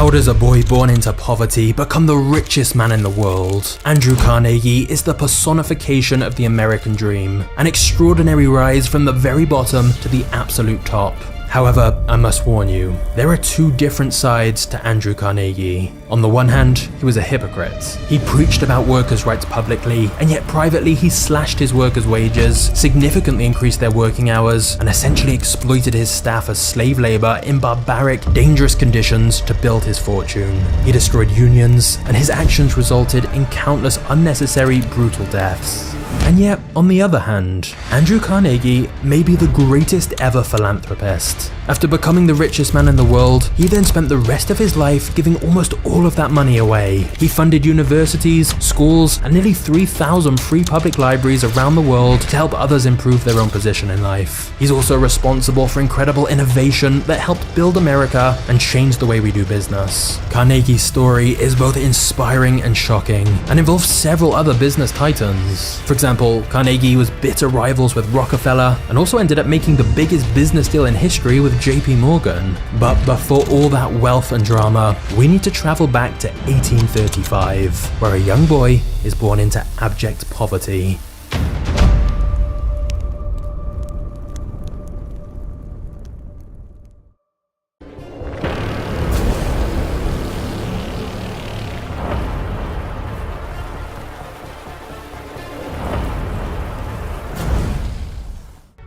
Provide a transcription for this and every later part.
How does a boy born into poverty become the richest man in the world? Andrew Carnegie is the personification of the American dream, an extraordinary rise from the very bottom to the absolute top. However, I must warn you, there are two different sides to Andrew Carnegie. On the one hand, he was a hypocrite. He preached about workers' rights publicly, and yet privately he slashed his workers' wages, significantly increased their working hours, and essentially exploited his staff as slave labor in barbaric, dangerous conditions to build his fortune. He destroyed unions, and his actions resulted in countless unnecessary, brutal deaths. And yet, on the other hand, Andrew Carnegie may be the greatest ever philanthropist. After becoming the richest man in the world, he then spent the rest of his life giving almost all of that money away. He funded universities, schools, and nearly 3,000 free public libraries around the world to help others improve their own position in life. He's also responsible for incredible innovation that helped build America and change the way we do business. Carnegie's story is both inspiring and shocking, and involves several other business titans. For example, Carnegie was bitter rivals with Rockefeller and also ended up making the biggest business deal in history with JP Morgan. But before all that wealth and drama, we need to travel back to 1835, where a young boy is born into abject poverty.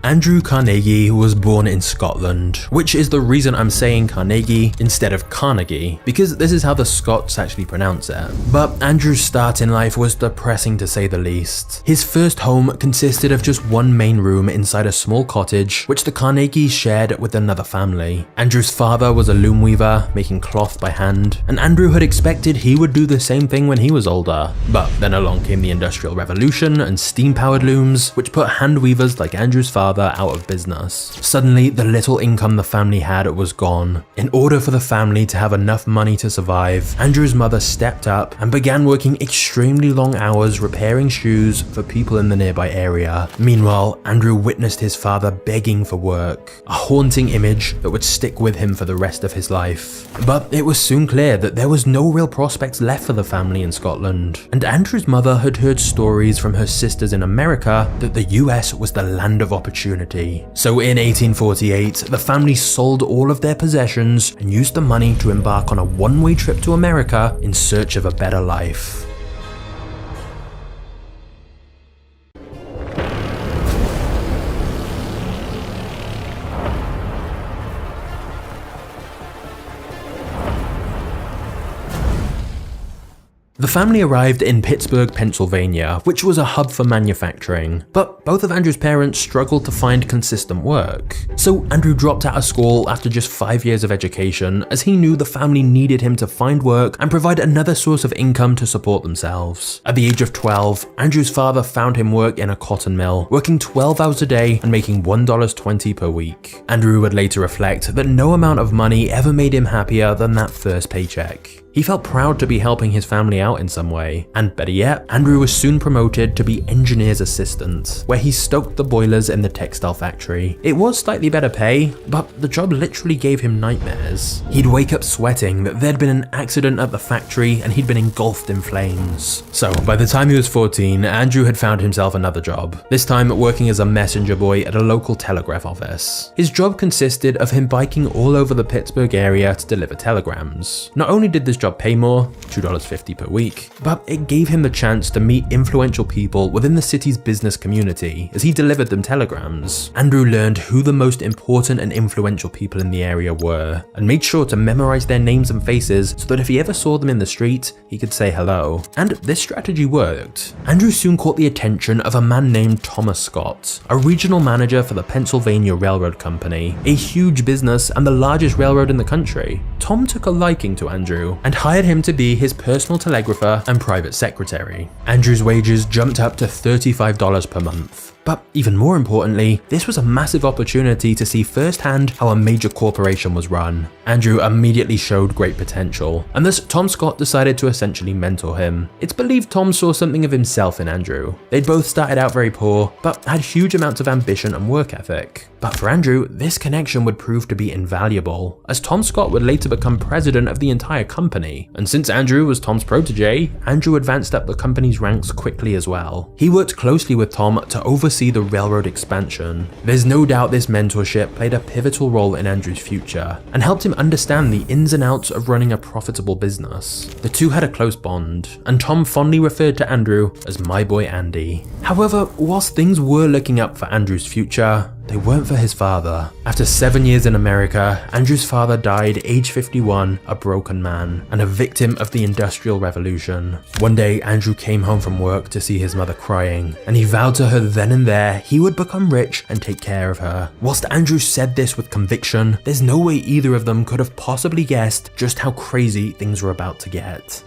Andrew Carnegie was born in Scotland, which is the reason I'm saying Carnegie instead of Carnegie, because this is how the Scots actually pronounce it. But Andrew's start in life was depressing to say the least. His first home consisted of just one main room inside a small cottage, which the Carnegies shared with another family. Andrew's father was a loom weaver, making cloth by hand, and Andrew had expected he would do the same thing when he was older. But then along came the Industrial Revolution and steam-powered looms, which put hand weavers like Andrew's father out of business. Suddenly, the little income the family had was gone. In order for the family to have enough money to survive, Andrew's mother stepped up and began working extremely long hours repairing shoes for people in the nearby area. Meanwhile, Andrew witnessed his father begging for work, a haunting image that would stick with him for the rest of his life. But it was soon clear that there was no real prospects left for the family in Scotland, and Andrew's mother had heard stories from her sisters in America that the US was the land of opportunity. So in 1848, the family sold all of their possessions and used the money to embark on a one-way trip to America in search of a better life. The family arrived in Pittsburgh, Pennsylvania, which was a hub for manufacturing, but both of Andrew's parents struggled to find consistent work. So Andrew dropped out of school after just 5 years of education, as he knew the family needed him to find work and provide another source of income to support themselves. At the age of 12, Andrew's father found him work in a cotton mill, working 12 hours a day and making $1.20 per week. Andrew would later reflect that no amount of money ever made him happier than that first paycheck. He felt proud to be helping his family out in some way, and better yet, Andrew was soon promoted to be engineer's assistant, where he stoked the boilers in the textile factory. It was slightly better pay, but the job literally gave him nightmares. He'd wake up sweating that there'd been an accident at the factory and he'd been engulfed in flames. So by the time he was 14, Andrew had found himself another job, this time working as a messenger boy at a local telegraph office. His job consisted of him biking all over the Pittsburgh area to deliver telegrams. Not only did this job pay more, $2.50 per week, but it gave him the chance to meet influential people within the city's business community as he delivered them telegrams. Andrew learned who the most important and influential people in the area were, and made sure to memorize their names and faces so that if he ever saw them in the street, he could say hello. And this strategy worked. Andrew soon caught the attention of a man named Thomas Scott, a regional manager for the Pennsylvania Railroad Company, a huge business and the largest railroad in the country. Tom took a liking to Andrew and hired him to be his personal telegrapher and private secretary. Andrew's wages jumped up to $35 per month. But even more importantly, this was a massive opportunity to see firsthand how a major corporation was run. Andrew immediately showed great potential, and thus Tom Scott decided to essentially mentor him. It's believed Tom saw something of himself in Andrew. They'd both started out very poor, but had huge amounts of ambition and work ethic. But for Andrew, this connection would prove to be invaluable, as Tom Scott would later become president of the entire company. And since Andrew was Tom's protege, Andrew advanced up the company's ranks quickly as well. He worked closely with Tom to oversee the railroad expansion. There's no doubt this mentorship played a pivotal role in Andrew's future, and helped him understand the ins and outs of running a profitable business. The two had a close bond, and Tom fondly referred to Andrew as "my boy Andy." However, whilst things were looking up for Andrew's future, they weren't for his father. After 7 years in America, Andrew's father died age 51, a broken man, and a victim of the Industrial Revolution. One day, Andrew came home from work to see his mother crying, and he vowed to her then and there he would become rich and take care of her. Whilst Andrew said this with conviction, there's no way either of them could have possibly guessed just how crazy things were about to get.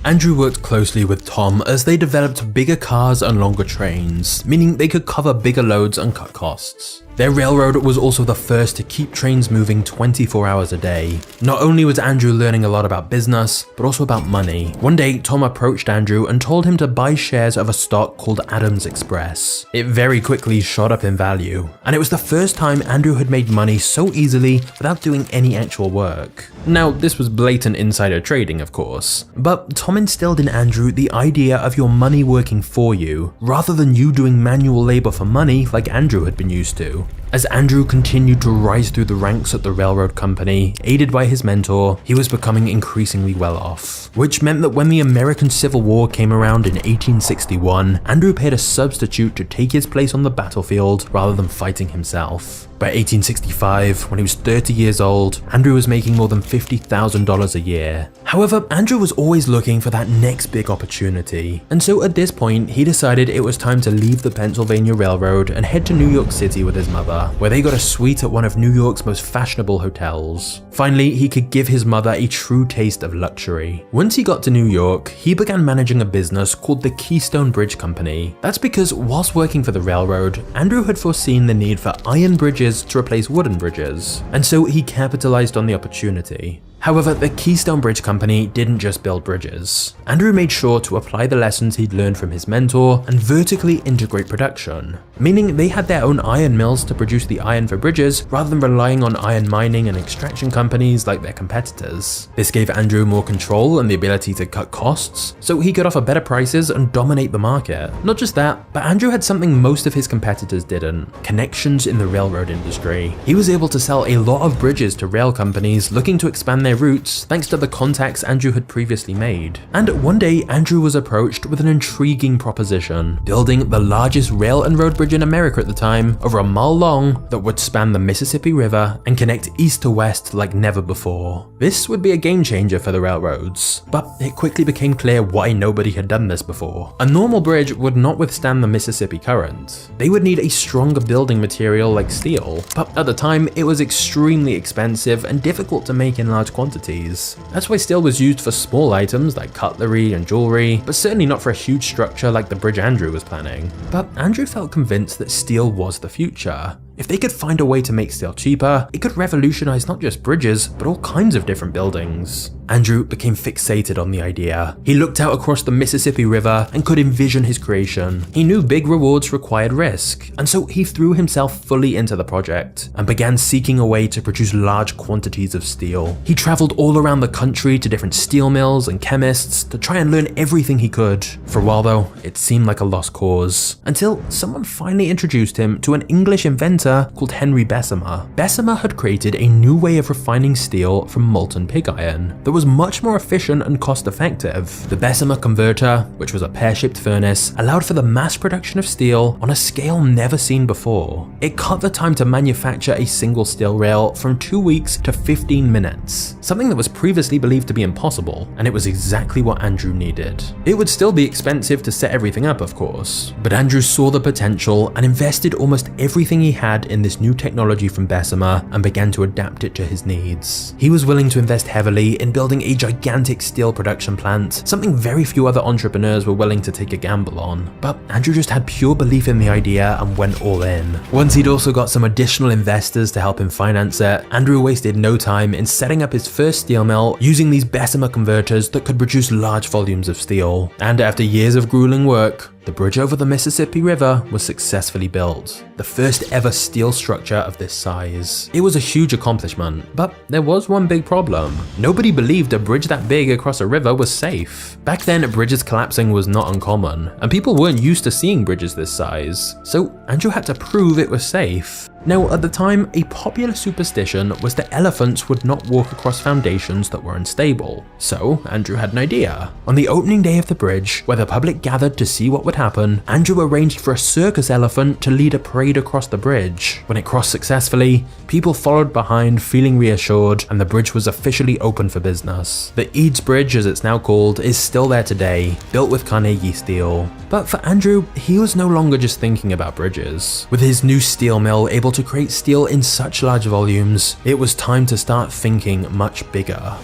Andrew worked closely with Tom as they developed bigger cars and longer trains, meaning they could cover bigger loads and cut costs. Their railroad was also the first to keep trains moving 24 hours a day. Not only was Andrew learning a lot about business, but also about money. One day, Tom approached Andrew and told him to buy shares of a stock called Adams Express. It very quickly shot up in value, and it was the first time Andrew had made money so easily without doing any actual work. Now, this was blatant insider trading, of course, but Tom instilled in Andrew the idea of your money working for you, rather than you doing manual labor for money like Andrew had been used to. As Andrew continued to rise through the ranks at the railroad company, aided by his mentor, he was becoming increasingly well off, which meant that when the American Civil War came around in 1861, Andrew paid a substitute to take his place on the battlefield rather than fighting himself. By 1865, when he was 30 years old, Andrew was making more than $50,000 a year. However, Andrew was always looking for that next big opportunity, and so at this point, he decided it was time to leave the Pennsylvania Railroad and head to New York City with his mother, where they got a suite at one of New York's most fashionable hotels. Finally, he could give his mother a true taste of luxury. Once he got to New York, he began managing a business called the Keystone Bridge Company. That's because whilst working for the railroad, Andrew had foreseen the need for iron bridges to replace wooden bridges, and so he capitalized on the opportunity. However, the Keystone Bridge Company didn't just build bridges. Andrew made sure to apply the lessons he'd learned from his mentor and vertically integrate production, meaning they had their own iron mills to produce the iron for bridges rather than relying on iron mining and extraction companies like their competitors. This gave Andrew more control and the ability to cut costs, so he could offer better prices and dominate the market. Not just that, but Andrew had something most of his competitors didn't: connections in the railroad industry. He was able to sell a lot of bridges to rail companies looking to expand their routes thanks to the contacts Andrew had previously made. And one day, Andrew was approached with an intriguing proposition: building the largest rail and road bridge in America at the time, over a mile long, that would span the Mississippi River and connect east to west like never before. This would be a game changer for the railroads, but it quickly became clear why nobody had done this before. A normal bridge would not withstand the Mississippi current. They would need a stronger building material like steel, but at the time, it was extremely expensive and difficult to make in large quantities. That's why steel was used for small items like cutlery and jewelry, but certainly not for a huge structure like the bridge Andrew was planning. But Andrew felt convinced that steel was the future. If they could find a way to make steel cheaper, it could revolutionize not just bridges, but all kinds of different buildings. Andrew became fixated on the idea. He looked out across the Mississippi River and could envision his creation. He knew big rewards required risk, and so he threw himself fully into the project and began seeking a way to produce large quantities of steel. He traveled all around the country to different steel mills and chemists to try and learn everything he could. For a while though, it seemed like a lost cause, until someone finally introduced him to an English inventor called Henry Bessemer. Bessemer had created a new way of refining steel from molten pig iron that was much more efficient and cost effective. The Bessemer converter, which was a pear-shaped furnace, allowed for the mass production of steel on a scale never seen before. It cut the time to manufacture a single steel rail from 2 weeks to 15 minutes, something that was previously believed to be impossible, and it was exactly what Andrew needed. It would still be expensive to set everything up, of course, but Andrew saw the potential and invested almost everything he had had in this new technology from Bessemer and began to adapt it to his needs. He was willing to invest heavily in building a gigantic steel production plant, something very few other entrepreneurs were willing to take a gamble on. But Andrew just had pure belief in the idea and went all in. Once he'd also got some additional investors to help him finance it, Andrew wasted no time in setting up his first steel mill using these Bessemer converters that could produce large volumes of steel. And after years of grueling work, the bridge over the Mississippi River was successfully built, the first ever steel structure of this size. It was a huge accomplishment, but there was one big problem. Nobody believed a bridge that big across a river was safe. Back then, bridges collapsing was not uncommon, and people weren't used to seeing bridges this size, so Andrew had to prove it was safe. Now, at the time, a popular superstition was that elephants would not walk across foundations that were unstable. So, Andrew had an idea. On the opening day of the bridge, where the public gathered to see what would happen, Andrew arranged for a circus elephant to lead a parade across the bridge. When it crossed successfully, people followed behind feeling reassured, and the bridge was officially open for business. The Eads Bridge, as it's now called, is still there today, built with Carnegie steel. But for Andrew, he was no longer just thinking about bridges. With his new steel mill able to create steel in such large volumes, it was time to start thinking much bigger.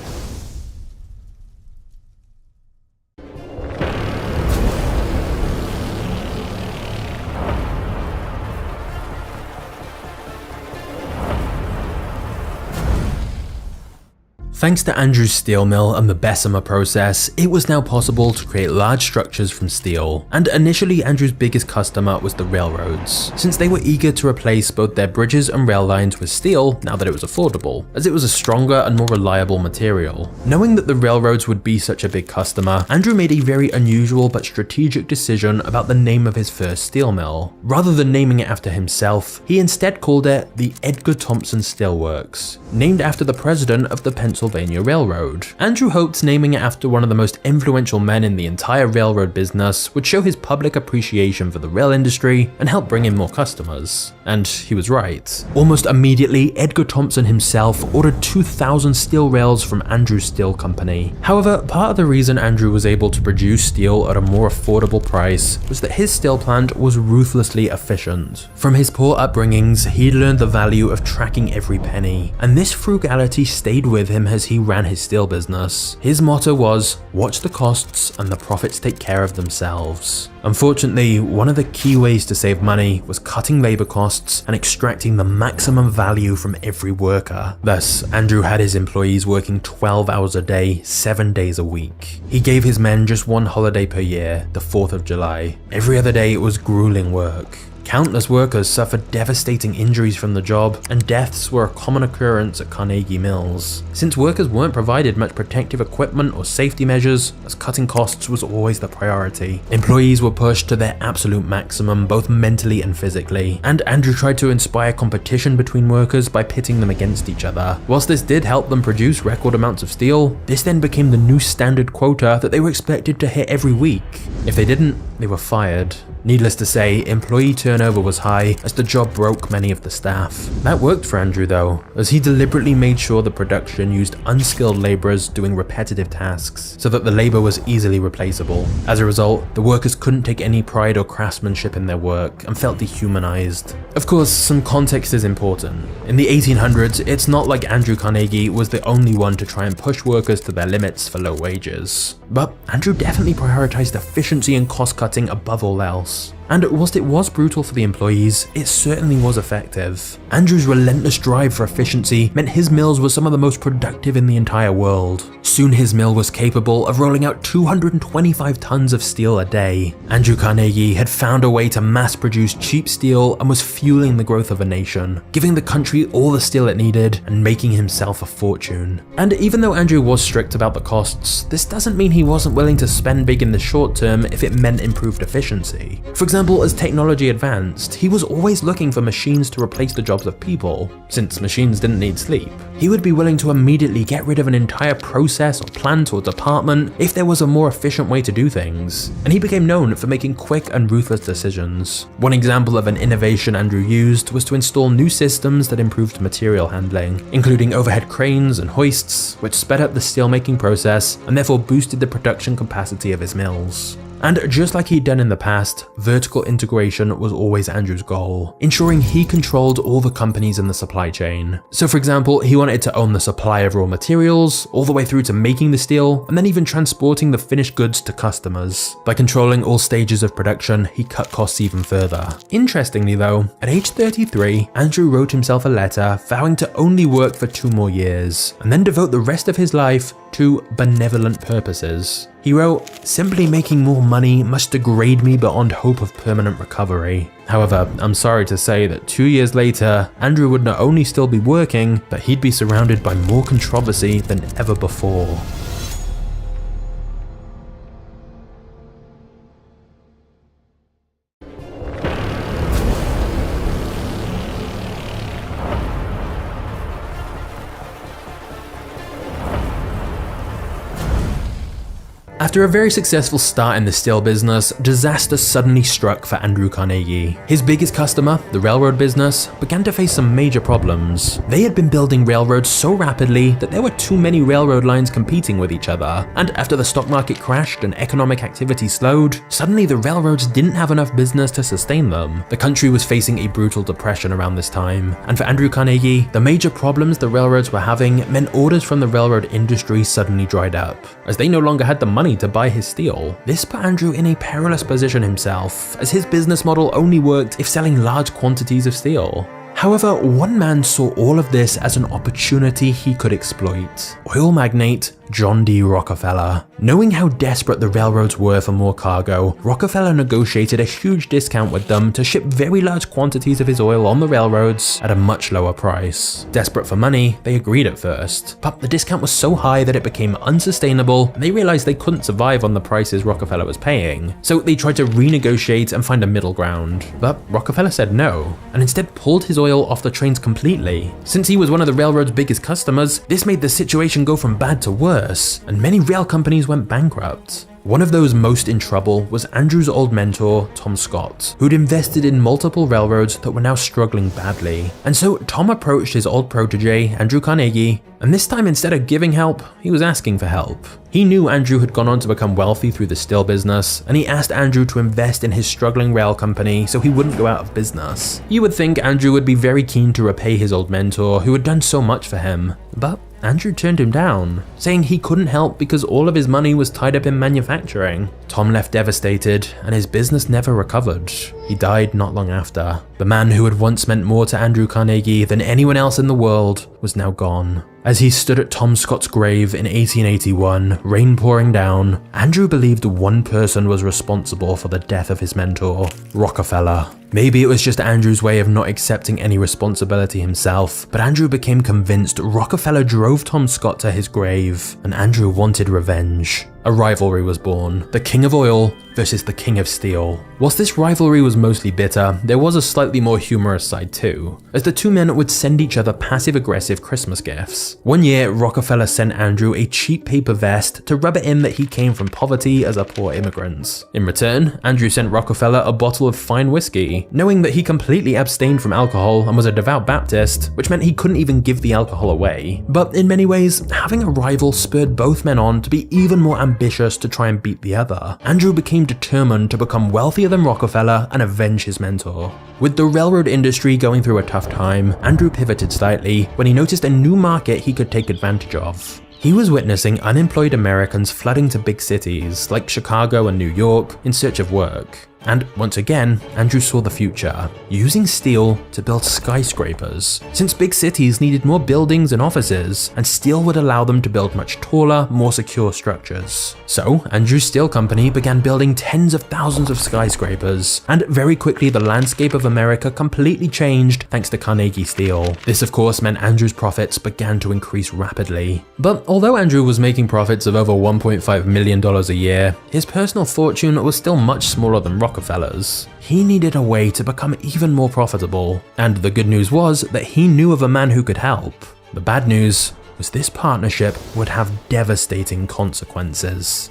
Thanks to Andrew's steel mill and the Bessemer process, it was now possible to create large structures from steel. And initially, Andrew's biggest customer was the railroads, since they were eager to replace both their bridges and rail lines with steel now that it was affordable, as it was a stronger and more reliable material. Knowing that the railroads would be such a big customer, Andrew made a very unusual but strategic decision about the name of his first steel mill. Rather than naming it after himself, he instead called it the Edgar Thomson Steel Works, named after the president of the Pennsylvania Railroad. Andrew hoped naming it after one of the most influential men in the entire railroad business would show his public appreciation for the rail industry and help bring in more customers. And he was right. Almost immediately, Edgar Thomson himself ordered 2,000 steel rails from Andrew's Steel Company. However, part of the reason Andrew was able to produce steel at a more affordable price was that his steel plant was ruthlessly efficient. From his poor upbringings, he'd learned the value of tracking every penny, and this frugality stayed with him as he ran his steel business. His motto was, watch the costs and the profits take care of themselves. Unfortunately, one of the key ways to save money was cutting labor costs and extracting the maximum value from every worker. Thus, Andrew had his employees working 12 hours a day, 7 days a week. He gave his men just one holiday per year, the 4th of July. Every other day it was grueling work. Countless workers suffered devastating injuries from the job, and deaths were a common occurrence at Carnegie Mills. Since workers weren't provided much protective equipment or safety measures, as cutting costs was always the priority. Employees were pushed to their absolute maximum, both mentally and physically, and Andrew tried to inspire competition between workers by pitting them against each other. Whilst this did help them produce record amounts of steel, this then became the new standard quota that they were expected to hit every week. If they didn't, they were fired. Needless to say, employee turnover was high as the job broke many of the staff. That worked for Andrew though, as he deliberately made sure the production used unskilled laborers doing repetitive tasks so that the labor was easily replaceable. As a result, the workers couldn't take any pride or craftsmanship in their work and felt dehumanized. Of course, some context is important. In the 1800s, it's not like Andrew Carnegie was the only one to try and push workers to their limits for low wages. But Andrew definitely prioritized efficiency and cost cutting above all else. And whilst it was brutal for the employees, it certainly was effective. Andrew's relentless drive for efficiency meant his mills were some of the most productive in the entire world. Soon his mill was capable of rolling out 225 tons of steel a day. Andrew Carnegie had found a way to mass produce cheap steel and was fueling the growth of a nation, giving the country all the steel it needed and making himself a fortune. And even though Andrew was strict about the costs, this doesn't mean he wasn't willing to spend big in the short term if it meant improved efficiency. For example, as technology advanced, he was always looking for machines to replace the jobs of people. Since machines didn't need sleep, he would be willing to immediately get rid of an entire process or plant or department if there was a more efficient way to do things. And he became known for making quick and ruthless decisions. One example of an innovation Andrew used was to install new systems that improved material handling, including overhead cranes and hoists, which sped up the steelmaking process and therefore boosted the production capacity of his mills. And just like he'd done in the past, vertical integration was always Andrew's goal, ensuring he controlled all the companies in the supply chain. So for example, he wanted to own the supply of raw materials, all the way through to making the steel, and then even transporting the finished goods to customers. By controlling all stages of production, he cut costs even further. Interestingly though, at age 33, Andrew wrote himself a letter vowing to only work for 2 more years, and then devote the rest of his life to benevolent purposes. He wrote, "Simply making more money must degrade me beyond hope of permanent recovery." However, I'm sorry to say that 2 years later, Andrew would not only still be working, but he'd be surrounded by more controversy than ever before. After a very successful start in the steel business, disaster suddenly struck for Andrew Carnegie. His biggest customer, the railroad business, began to face some major problems. They had been building railroads so rapidly that there were too many railroad lines competing with each other, and after the stock market crashed and economic activity slowed, suddenly the railroads didn't have enough business to sustain them. The country was facing a brutal depression around this time, and for Andrew Carnegie, the major problems the railroads were having meant orders from the railroad industry suddenly dried up, as they no longer had the money to buy his steel. This put Andrew in a perilous position himself, as his business model only worked if selling large quantities of steel. However, one man saw all of this as an opportunity he could exploit: oil magnate John D. Rockefeller. Knowing how desperate the railroads were for more cargo, Rockefeller negotiated a huge discount with them to ship very large quantities of his oil on the railroads at a much lower price. Desperate for money, they agreed at first, but the discount was so high that it became unsustainable, and they realized they couldn't survive on the prices Rockefeller was paying. So they tried to renegotiate and find a middle ground, but Rockefeller said no, and instead pulled his oil off the trains completely. Since he was one of the railroad's biggest customers, this made the situation go from bad to worse, and many rail companies went bankrupt. One of those most in trouble was Andrew's old mentor, Tom Scott, who'd invested in multiple railroads that were now struggling badly. And so Tom approached his old protege, Andrew Carnegie, and this time instead of giving help, he was asking for help. He knew Andrew had gone on to become wealthy through the steel business, and he asked Andrew to invest in his struggling rail company so he wouldn't go out of business. You would think Andrew would be very keen to repay his old mentor who had done so much for him, but Andrew turned him down, saying he couldn't help because all of his money was tied up in manufacturing. Tom left devastated, and his business never recovered. He died not long after. The man who had once meant more to Andrew Carnegie than anyone else in the world was now gone. As he stood at Tom Scott's grave in 1881, rain pouring down, Andrew believed one person was responsible for the death of his mentor, Rockefeller. Maybe it was just Andrew's way of not accepting any responsibility himself, but Andrew became convinced Rockefeller drove Tom Scott to his grave, and Andrew wanted revenge. A rivalry was born, the King of Oil versus the King of Steel. Whilst this rivalry was mostly bitter, there was a slightly more humorous side too, as the two men would send each other passive-aggressive Christmas gifts. One year, Rockefeller sent Andrew a cheap paper vest to rub it in that he came from poverty as a poor immigrant. In return, Andrew sent Rockefeller a bottle of fine whiskey, knowing that he completely abstained from alcohol and was a devout Baptist, which meant he couldn't even give the alcohol away. But in many ways, having a rival spurred both men on to be even more ambitious to try and beat the other. Andrew became determined to become wealthier than Rockefeller and avenge his mentor. With the railroad industry going through a tough time, Andrew pivoted slightly when he noticed a new market he could take advantage of. He was witnessing unemployed Americans flooding to big cities like Chicago and New York in search of work. And once again, Andrew saw the future, using steel to build skyscrapers, since big cities needed more buildings and offices, and steel would allow them to build much taller, more secure structures. So, Andrew's steel company began building tens of thousands of skyscrapers, and very quickly the landscape of America completely changed thanks to Carnegie Steel. This of course meant Andrew's profits began to increase rapidly. But although Andrew was making profits of over $1.5 million a year, his personal fortune was still much smaller than Rockefeller's. He needed a way to become even more profitable, and the good news was that he knew of a man who could help. The bad news was this partnership would have devastating consequences.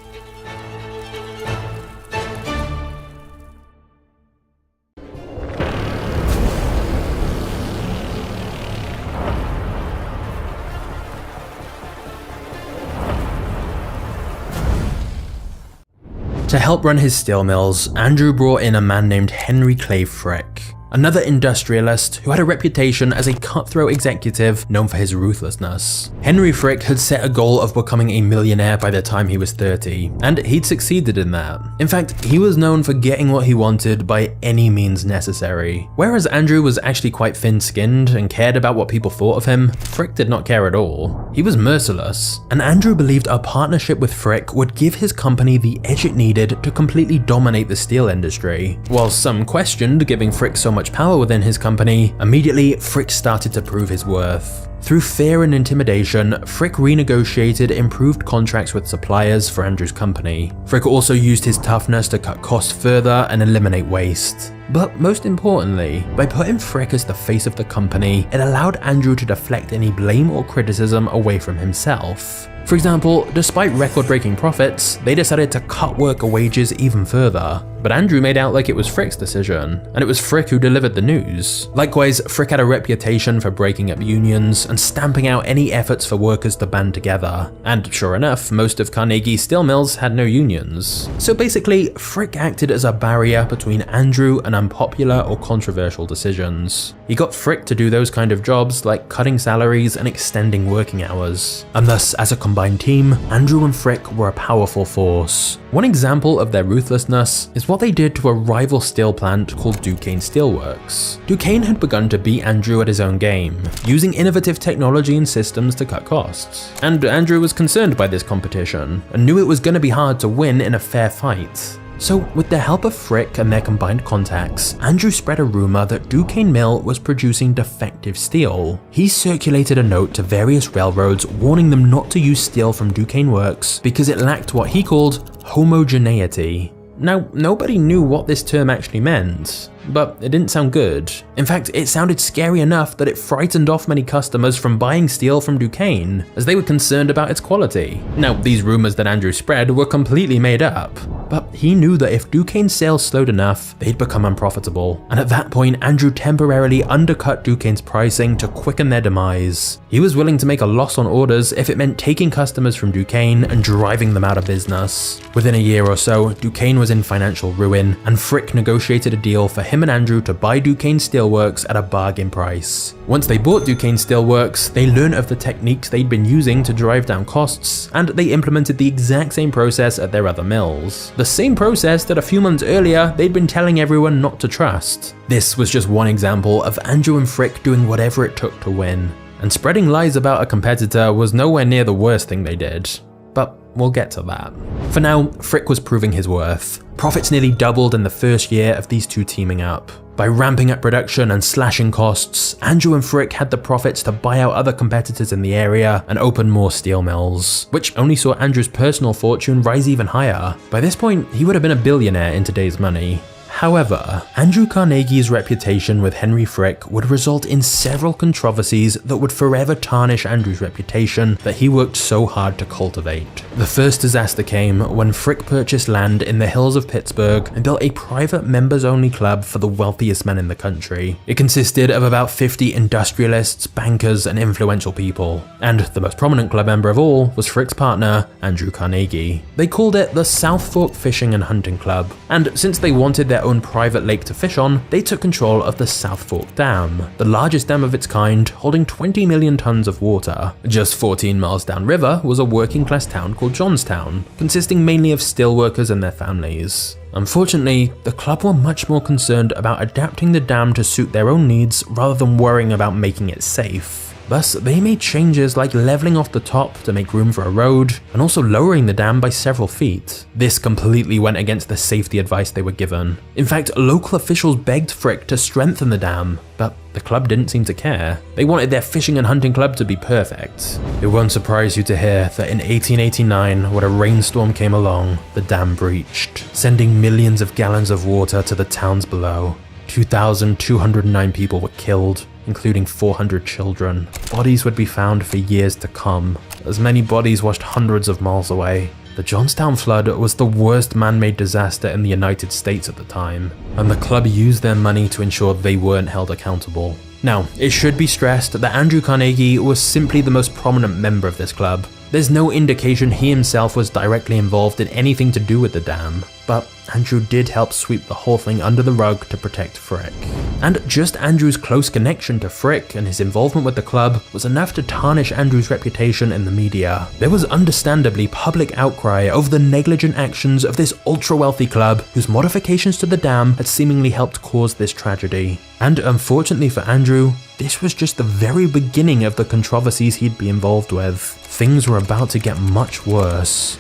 To help run his steel mills, Andrew brought in a man named Henry Clay Frick, another industrialist who had a reputation as a cutthroat executive known for his ruthlessness. Henry Frick had set a goal of becoming a millionaire by the time he was 30, and he'd succeeded in that. In fact, he was known for getting what he wanted by any means necessary. Whereas Andrew was actually quite thin-skinned and cared about what people thought of him, Frick did not care at all. He was merciless, and Andrew believed a partnership with Frick would give his company the edge it needed to completely dominate the steel industry. While some questioned giving Frick so much power within his company, immediately Frick started to prove his worth. Through fear and intimidation, Frick renegotiated improved contracts with suppliers for Andrew's company. Frick also used his toughness to cut costs further and eliminate waste. But most importantly, by putting Frick as the face of the company, it allowed Andrew to deflect any blame or criticism away from himself. For example, despite record-breaking profits, they decided to cut worker wages even further. But Andrew made out like it was Frick's decision, and it was Frick who delivered the news. Likewise, Frick had a reputation for breaking up unions and stamping out any efforts for workers to band together. And sure enough, most of Carnegie's steel mills had no unions. So basically, Frick acted as a barrier between Andrew and unpopular or controversial decisions. He got Frick to do those kind of jobs like cutting salaries and extending working hours. And thus, as a combined team, Andrew and Frick were a powerful force. One example of their ruthlessness is what they did to a rival steel plant called Duquesne Steelworks. Duquesne had begun to beat Andrew at his own game, using innovative technology and systems to cut costs. And Andrew was concerned by this competition, and knew it was going to be hard to win in a fair fight. So, with the help of Frick and their combined contacts, Andrew spread a rumor that Duquesne Mill was producing defective steel. He circulated a note to various railroads warning them not to use steel from Duquesne Works because it lacked what he called homogeneity. Now, nobody knew what this term actually meant, but it didn't sound good. In fact, it sounded scary enough that it frightened off many customers from buying steel from Duquesne, as they were concerned about its quality. Now, these rumors that Andrew spread were completely made up, but he knew that if Duquesne's sales slowed enough, they'd become unprofitable. And at that point, Andrew temporarily undercut Duquesne's pricing to quicken their demise. He was willing to make a loss on orders if it meant taking customers from Duquesne and driving them out of business. Within a year or so, Duquesne was in financial ruin, and Frick negotiated a deal for him and Andrew to buy Duquesne Steelworks at a bargain price. Once they bought Duquesne Steelworks, they learned of the techniques they'd been using to drive down costs, and they implemented the exact same process at their other mills. The same process that a few months earlier they'd been telling everyone not to trust. This was just one example of Andrew and Frick doing whatever it took to win. And spreading lies about a competitor was nowhere near the worst thing they did. But we'll get to that. For now, Frick was proving his worth. Profits nearly doubled in the first year of these two teaming up. By ramping up production and slashing costs, Andrew and Frick had the profits to buy out other competitors in the area and open more steel mills, which only saw Andrew's personal fortune rise even higher. By this point, he would have been a billionaire in today's money. However, Andrew Carnegie's reputation with Henry Frick would result in several controversies that would forever tarnish Andrew's reputation that he worked so hard to cultivate. The first disaster came when Frick purchased land in the hills of Pittsburgh and built a private members-only club for the wealthiest men in the country. It consisted of about 50 industrialists, bankers, and influential people, and the most prominent club member of all was Frick's partner, Andrew Carnegie. They called it the South Fork Fishing and Hunting Club, and since they wanted their own private lake to fish on, they took control of the South Fork Dam, the largest dam of its kind, holding 20 million tons of water. Just 14 miles downriver was a working-class town called Johnstown, consisting mainly of steelworkers and their families. Unfortunately, the club were much more concerned about adapting the dam to suit their own needs rather than worrying about making it safe. Thus, they made changes like leveling off the top to make room for a road, and also lowering the dam by several feet. This completely went against the safety advice they were given. In fact, local officials begged Frick to strengthen the dam, but the club didn't seem to care. They wanted their fishing and hunting club to be perfect. It won't surprise you to hear that in 1889, when a rainstorm came along, the dam breached, sending millions of gallons of water to the towns below. 2,209 people were killed, including 400 children. Bodies would be found for years to come, as many bodies washed hundreds of miles away. The Johnstown flood was the worst man-made disaster in the United States at the time, and the club used their money to ensure they weren't held accountable. Now, it should be stressed that Andrew Carnegie was simply the most prominent member of this club. there's no indication he himself was directly involved in anything to do with the dam, but Andrew did help sweep the whole thing under the rug to protect Frick. And just Andrew's close connection to Frick and his involvement with the club was enough to tarnish Andrew's reputation in the media. There was understandably public outcry over the negligent actions of this ultra-wealthy club whose modifications to the dam had seemingly helped cause this tragedy. And unfortunately for Andrew, this was just the very beginning of the controversies he'd be involved with. Things were about to get much worse.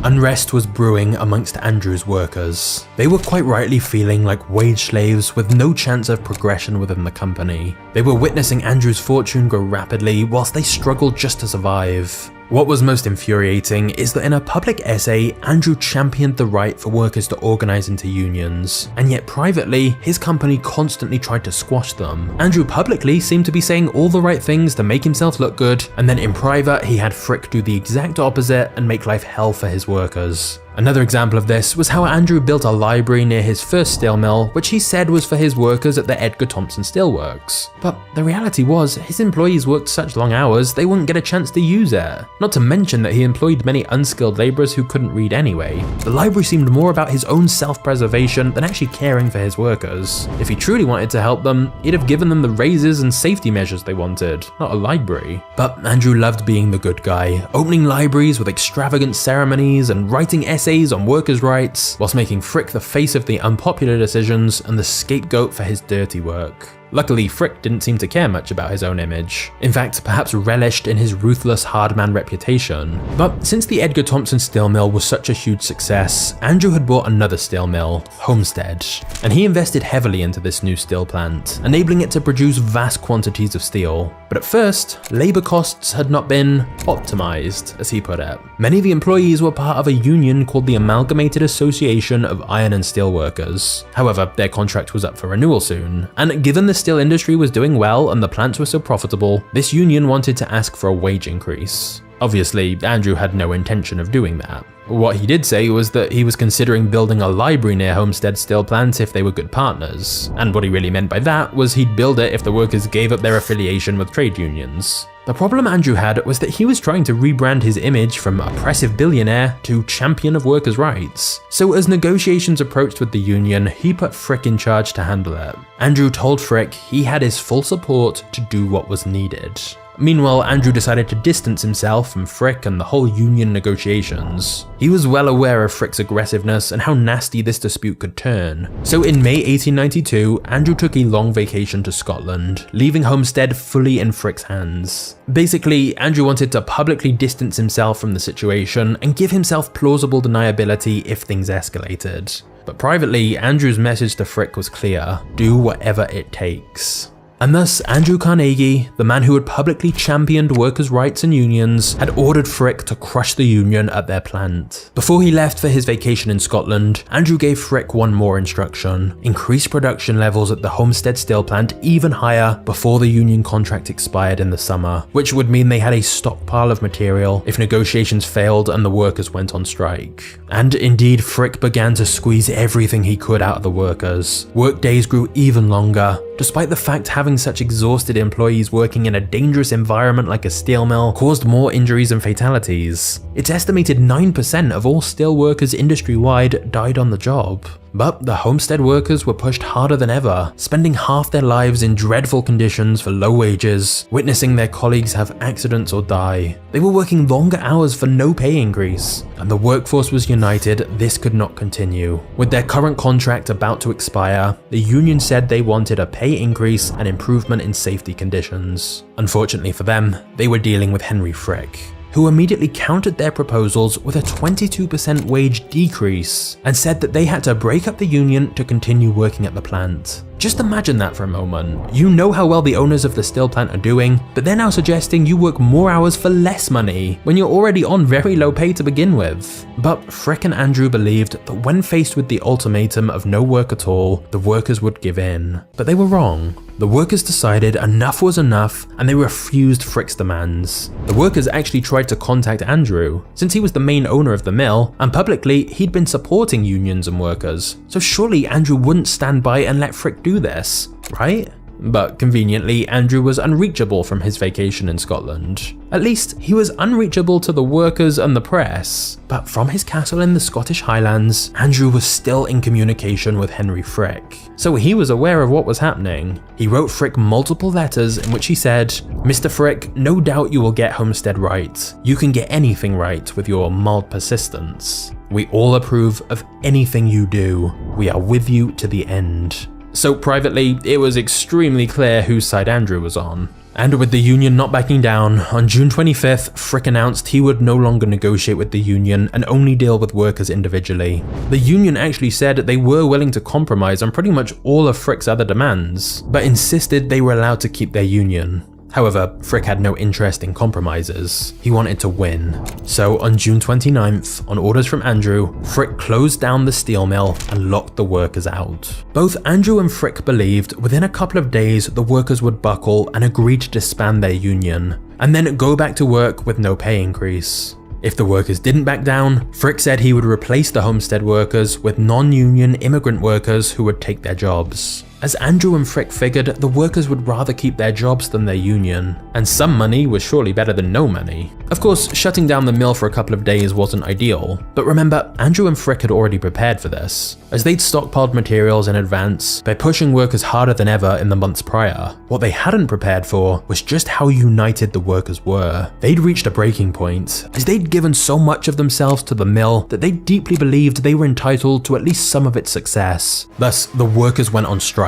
Unrest was brewing amongst Andrew's workers. They were quite rightly feeling like wage slaves with no chance of progression within the company. They were witnessing Andrew's fortune grow rapidly whilst they struggled just to survive. What was most infuriating is that in a public essay, Andrew championed the right for workers to organize into unions, and yet privately, his company constantly tried to squash them. Andrew publicly seemed to be saying all the right things to make himself look good, and then in private, he had Frick do the exact opposite and make life hell for his workers. Another example of this was how Andrew built a library near his first steel mill, which he said was for his workers at the Edgar Thomson Steelworks. But the reality was, his employees worked such long hours they wouldn't get a chance to use it. Not to mention that he employed many unskilled labourers who couldn't read anyway. The library seemed more about his own self-preservation than actually caring for his workers. If he truly wanted to help them, he'd have given them the raises and safety measures they wanted, not a library. But Andrew loved being the good guy, opening libraries with extravagant ceremonies and writing essays on workers' rights, whilst making Frick the face of the unpopular decisions and the scapegoat for his dirty work. Luckily, Frick didn't seem to care much about his own image. In fact, perhaps relished in his ruthless hardman reputation. But since the Edgar Thomson steel mill was such a huge success, Andrew had bought another steel mill, Homestead, and he invested heavily into this new steel plant, enabling it to produce vast quantities of steel. But at first, labour costs had not been optimized, as he put it. Many of the employees were part of a union called the Amalgamated Association of Iron and Steel Workers. However, their contract was up for renewal soon, and given the steel industry was doing well and the plants were so profitable, this union wanted to ask for a wage increase. Obviously, Andrew had no intention of doing that. What he did say was that he was considering building a library near Homestead steel plant if they were good partners, and what he really meant by that was he'd build it if the workers gave up their affiliation with trade unions. The problem Andrew had was that he was trying to rebrand his image from oppressive billionaire to champion of workers' rights. So as negotiations approached with the union, he put Frick in charge to handle it. Andrew told Frick he had his full support to do what was needed. Meanwhile, Andrew decided to distance himself from Frick and the whole union negotiations. He was well aware of Frick's aggressiveness and how nasty this dispute could turn. So in May 1892, Andrew took a long vacation to Scotland, leaving Homestead fully in Frick's hands. Basically, Andrew wanted to publicly distance himself from the situation and give himself plausible deniability if things escalated. But privately, Andrew's message to Frick was clear: do whatever it takes. And thus, Andrew Carnegie, the man who had publicly championed workers' rights and unions, had ordered Frick to crush the union at their plant. Before he left for his vacation in Scotland, Andrew gave Frick one more instruction: increase production levels at the Homestead steel plant even higher before the union contract expired in the summer, which would mean they had a stockpile of material if negotiations failed and the workers went on strike. And indeed, Frick began to squeeze everything he could out of the workers. Work days grew even longer, despite the fact having such exhausted employees working in a dangerous environment like a steel mill caused more injuries and fatalities. It's estimated 9% of all steel workers industry-wide died on the job. But the Homestead workers were pushed harder than ever, spending half their lives in dreadful conditions for low wages, witnessing their colleagues have accidents or die. They were working longer hours for no pay increase, and the workforce was united. This could not continue. With their current contract about to expire, the union said they wanted a pay increase and improvement in safety conditions. Unfortunately for them, they were dealing with Henry Frick, who immediately countered their proposals with a 22% wage decrease and said that they had to break up the union to continue working at the plant. Just imagine that for a moment. You know how well the owners of the steel plant are doing, but they're now suggesting you work more hours for less money when you're already on very low pay to begin with. But Frick and Andrew believed that when faced with the ultimatum of no work at all, the workers would give in. But they were wrong. The workers decided enough was enough and they refused Frick's demands. The workers actually tried to contact Andrew, since he was the main owner of the mill, and publicly he'd been supporting unions and workers. So surely Andrew wouldn't stand by and let Frick do this, right? But conveniently, Andrew was unreachable from his vacation in Scotland. At least, he was unreachable to the workers and the press. But from his castle in the Scottish Highlands, Andrew was still in communication with Henry Frick. So he was aware of what was happening. He wrote Frick multiple letters in which he said, "Mr. Frick, no doubt you will get Homestead right. You can get anything right with your mild persistence. We all approve of anything you do. We are with you to the end." So privately, it was extremely clear whose side Andrew was on. And with the union not backing down, on June 25th, Frick announced he would no longer negotiate with the union and only deal with workers individually. The union actually said they were willing to compromise on pretty much all of Frick's other demands, but insisted they were allowed to keep their union. However, Frick had no interest in compromises. He wanted to win. So on June 29th, on orders from Andrew, Frick closed down the steel mill and locked the workers out. Both Andrew and Frick believed within a couple of days the workers would buckle and agree to disband their union, and then go back to work with no pay increase. If the workers didn't back down, Frick said he would replace the Homestead workers with non-union immigrant workers who would take their jobs. As Andrew and Frick figured, the workers would rather keep their jobs than their union, and some money was surely better than no money. Of course, shutting down the mill for a couple of days wasn't ideal, but remember, Andrew and Frick had already prepared for this, as they'd stockpiled materials in advance by pushing workers harder than ever in the months prior. What they hadn't prepared for was just how united the workers were. They'd reached a breaking point, as they'd given so much of themselves to the mill that they deeply believed they were entitled to at least some of its success. Thus, the workers went on strike,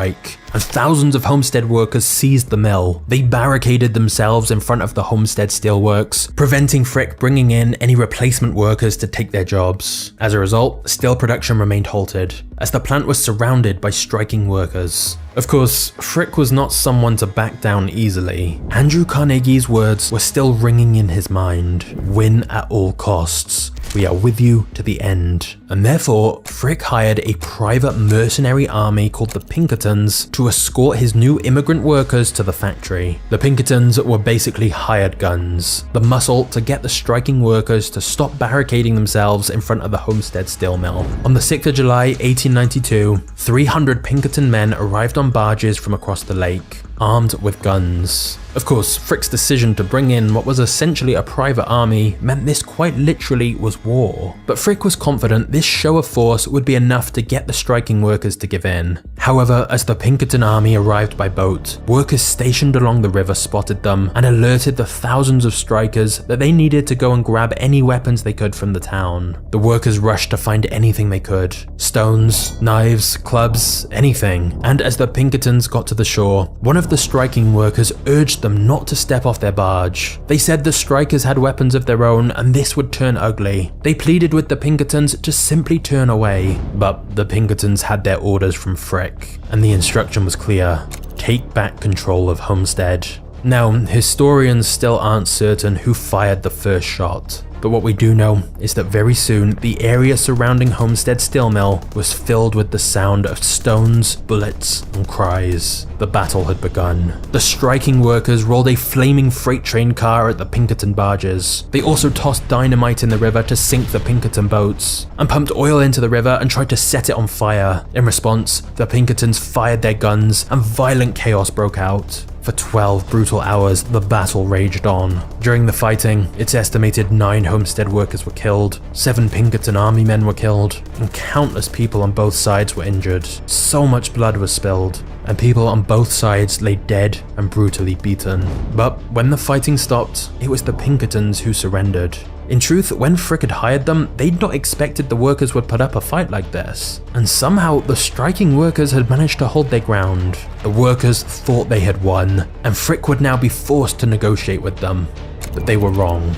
and thousands of Homestead workers seized the mill. They barricaded themselves in front of the Homestead Steelworks, preventing Frick bringing in any replacement workers to take their jobs. As a result, steel production remained halted, as the plant was surrounded by striking workers. Of course, Frick was not someone to back down easily. Andrew Carnegie's words were still ringing in his mind: "Win at all costs. We are with you to the end." And therefore, Frick hired a private mercenary army called the Pinkertons to escort his new immigrant workers to the factory. The Pinkertons were basically hired guns, the muscle to get the striking workers to stop barricading themselves in front of the Homestead steel mill. On the 6th of July, 1892, 300 Pinkerton men arrived on barges from across the lake, armed with guns. Of course, Frick's decision to bring in what was essentially a private army meant this quite literally was war. But Frick was confident this show of force would be enough to get the striking workers to give in. However, as the Pinkerton army arrived by boat, workers stationed along the river spotted them and alerted the thousands of strikers that they needed to go and grab any weapons they could from the town. The workers rushed to find anything they could: stones, knives, clubs, anything. And as the Pinkertons got to the shore, one of the striking workers urged them not to step off their barge. They said the strikers had weapons of their own and this would turn ugly. They pleaded with the Pinkertons to simply turn away, but the Pinkertons had their orders from Frick, and the instruction was clear: take back control of Homestead. Now, historians still aren't certain who fired the first shot, but what we do know is that very soon the area surrounding Homestead Steel Mill was filled with the sound of stones, bullets, and cries. The battle had begun. The striking workers rolled a flaming freight train car at the Pinkerton barges. They also tossed dynamite in the river to sink the Pinkerton boats, and pumped oil into the river and tried to set it on fire. In response, the Pinkertons fired their guns and violent chaos broke out. For 12 brutal hours, the battle raged on. During the fighting, it's estimated 9 Homestead workers were killed, 7 Pinkerton army men were killed, and countless people on both sides were injured. So much blood was spilled, and people on both sides lay dead and brutally beaten. But when the fighting stopped, it was the Pinkertons who surrendered. In truth, when Frick had hired them, they'd not expected the workers would put up a fight like this. And somehow, the striking workers had managed to hold their ground. The workers thought they had won, and Frick would now be forced to negotiate with them. But they were wrong.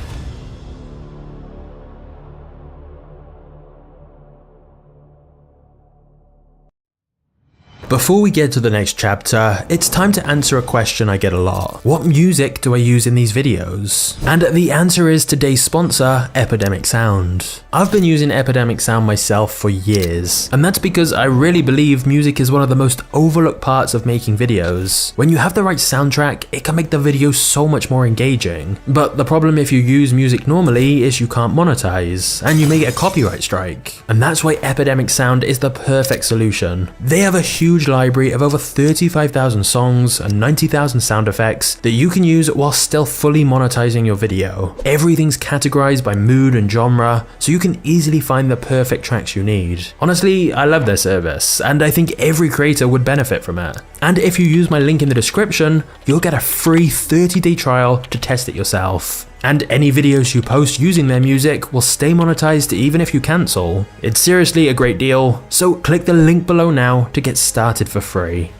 Before we get to the next chapter, it's time to answer a question I get a lot. What music do I use in these videos? And the answer is today's sponsor, Epidemic Sound. I've been using Epidemic Sound myself for years, and that's because I really believe music is one of the most overlooked parts of making videos. When you have the right soundtrack, it can make the video so much more engaging. But the problem if you use music normally is you can't monetize, and you may get a copyright strike. And that's why Epidemic Sound is the perfect solution. They have a huge library of over 35,000 songs and 90,000 sound effects that you can use while still fully monetizing your video. Everything's categorized by mood and genre, so you can easily find the perfect tracks you need. Honestly, I love their service, and I think every creator would benefit from it. And if you use my link in the description, you'll get a free 30-day trial to test it yourself. And any videos you post using their music will stay monetized even if you cancel. It's seriously a great deal, so click the link below now to get started for free.